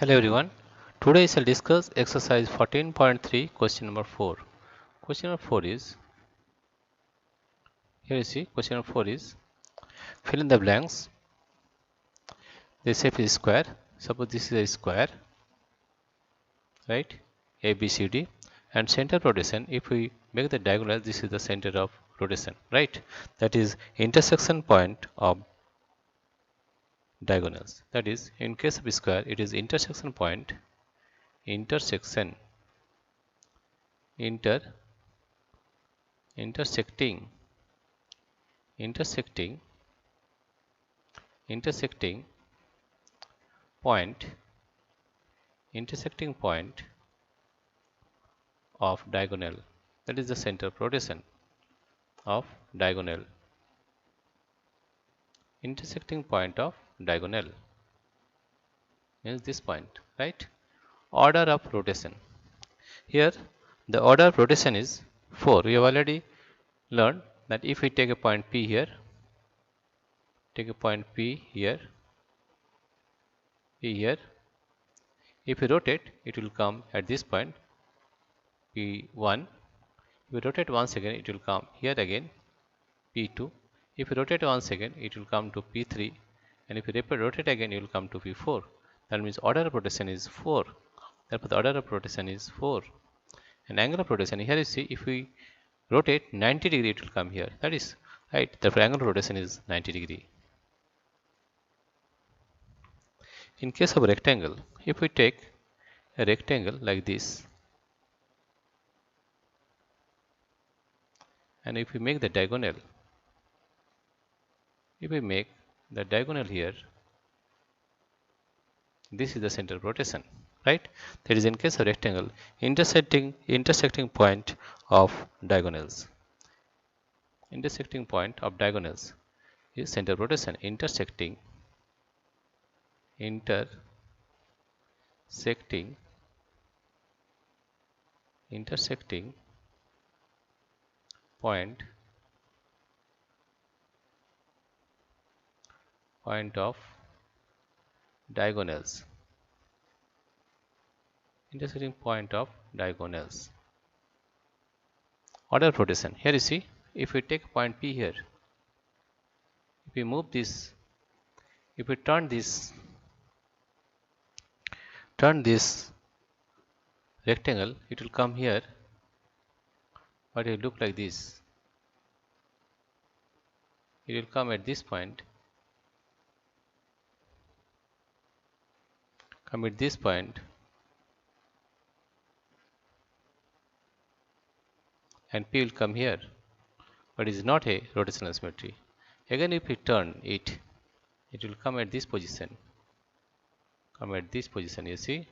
Hello everyone. Today I shall discuss exercise 14.3 question number 4. Question number 4 is, here you see question number 4 is, fill in the blanks. The shape is square. Suppose this is a square, right? A, B, C, D, and center of rotation, if we make the diagonal, this is the center of rotation, right? That is intersection point of diagonals. That is, in case of square, it is intersection point, intersecting intersecting point intersecting point of diagonal. That is the center of rotation of diagonal. Intersecting point of diagonal means this point, right? Order of rotation. Here the order of rotation is 4. We have already learned that if we take a point P here, take a point P here, if we rotate, it will come at this point P1. If we rotate once again, it will come here again P2. If you rotate once again, it will come to P3, and if you rotate again, it will come to P4. That means order of rotation is 4. Therefore, the order of rotation is 4. And angle of rotation, here you see, if we rotate 90 degree, it will come here. That is right. Therefore, angle of rotation is 90 degree. In case of rectangle, if we take a rectangle like this, and if we make the diagonal, here, this is the center of rotation, right? That is, in case of rectangle, intersecting point of diagonals. Intersecting point of diagonals is center of rotation. Intersecting point of diagonals. Intersecting point of diagonals. Order of rotation. Here you see, if we take point P here, if we move this, if we turn this rectangle, it will come here, but it will look like this. It will come at this point, and P will come here, but it is not a rotational symmetry. Again, if we turn it, it will come at this position. You see,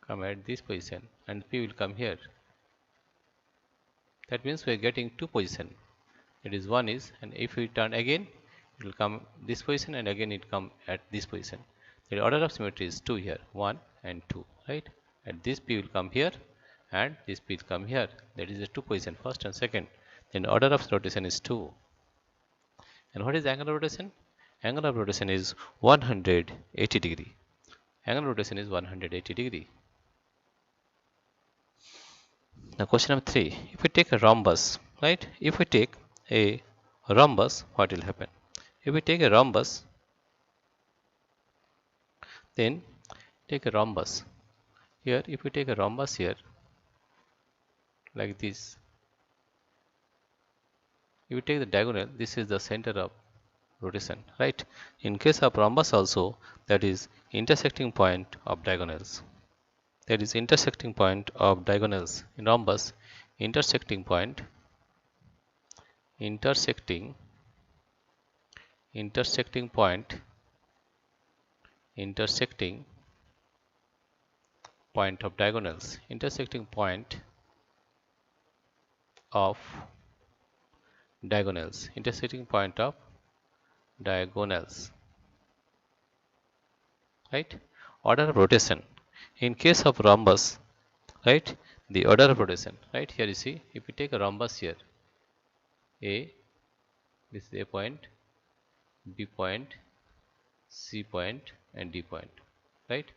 come at this position, and P will come here. That means we are getting two positions. It is one is, and if we turn again, it will come this position, and again it come at this position. The order of symmetry is 2 here, 1 and 2, right? And this P will come here, and this P will come here. That is the two position, first and second. Then order of rotation is 2. And what is the angle of rotation? Angle of rotation is 180 degree. Angle of rotation is 180 degree. Now question number 3. If we take a rhombus, right? If we take a rhombus, what will happen? If we take a rhombus, then take a rhombus. Here, if we take a rhombus here, like this, if we take the diagonal, this is the center of rotation, right? In case of rhombus also, that is intersecting point of diagonals. That is intersecting point of diagonals. In rhombus, intersecting point of diagonals. Intersecting point of diagonals. Intersecting point of diagonals. Right? Order of rotation. In case of rhombus, right, the order of rotation, right, here you see, if we take a rhombus here, A, this is A point, B point, C point, and D point, right?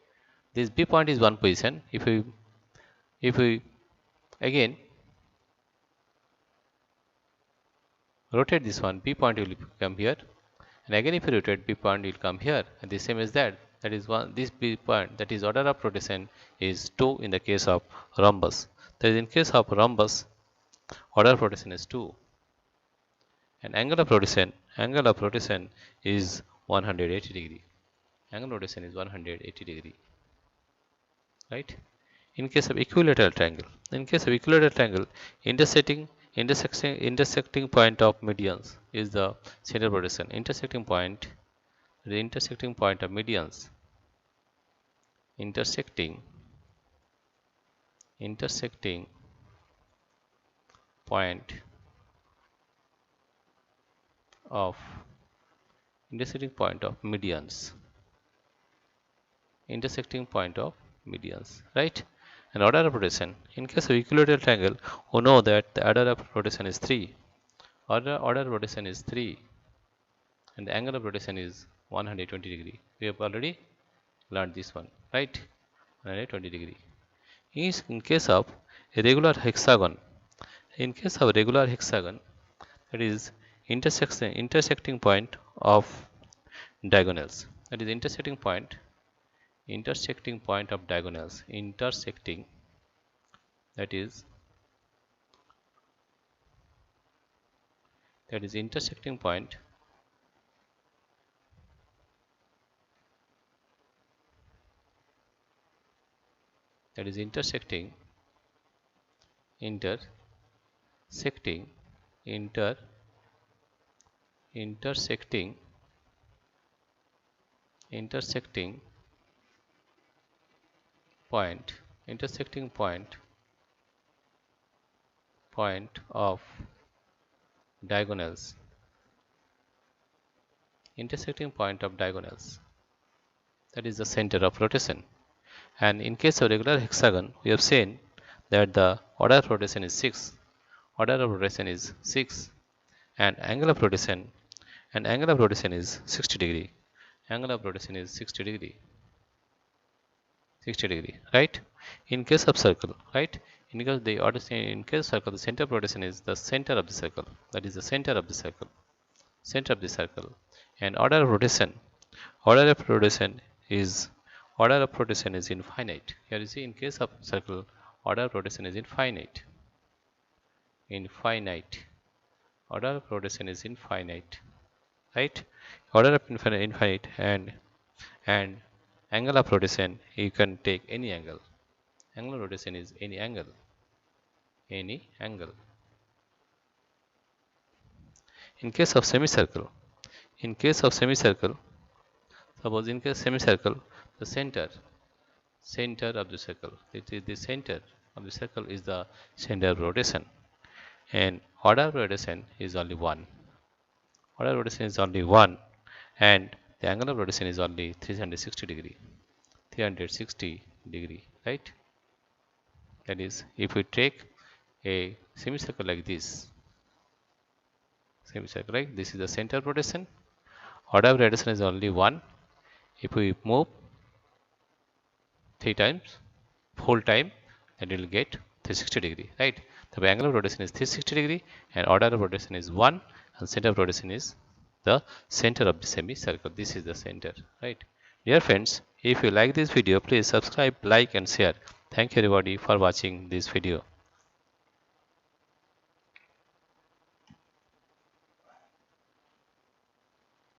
This B point is one position. If we again rotate this one, B point will come here, and again if you rotate, B point will come here, and the same as that. That is one. This B point, that is order of rotation, is 2 in the case of rhombus. That is, in case of rhombus, order of rotation is 2, and angle of rotation is 180 degree. Angle of rotation is 180 degree, right? In case of equilateral triangle, intersecting point of medians is the center of rotation. The intersecting point of medians, intersecting point of right? And order of rotation. In case of equilateral triangle, we know that the order of rotation is 3. Order of rotation is 3, and the angle of rotation is 120 degree. We have already learned this one, right? 120 degree. In case of a regular hexagon, that is intersecting point of diagonals. That is intersecting point of diagonals. That is intersecting point intersecting point of diagonals. That is the center of rotation. And in case of regular hexagon, we have seen that the order of rotation is 6. And angle of rotation is 60 degree. 60 degree, right? In case of circle, right? In case of circle, the center of rotation is the center of the circle. That is the center of the circle. And order of rotation is infinite. Here you see, in case of circle, order of rotation is infinite. Order of rotation is infinite, right? Order of infinite, and angle of rotation, you can take any angle. Angle of rotation is any angle. In case of semicircle, suppose in case semicircle, the center of the circle, the center of the circle is the center of rotation, and order of rotation is only 1. And the angle of rotation is only 360 degree. Right? That is, if we take a semicircle like this, right? This is the center of rotation. Order of rotation is only 1. If we move 3 times, whole time, then it will get 360 degree, right? The angle of rotation is 360 degree, and order of rotation is 1, and center of rotation is the center of the semicircle. This is the center, right? Dear friends, if you like this video, please subscribe, like, and share. Thank you everybody for watching this video.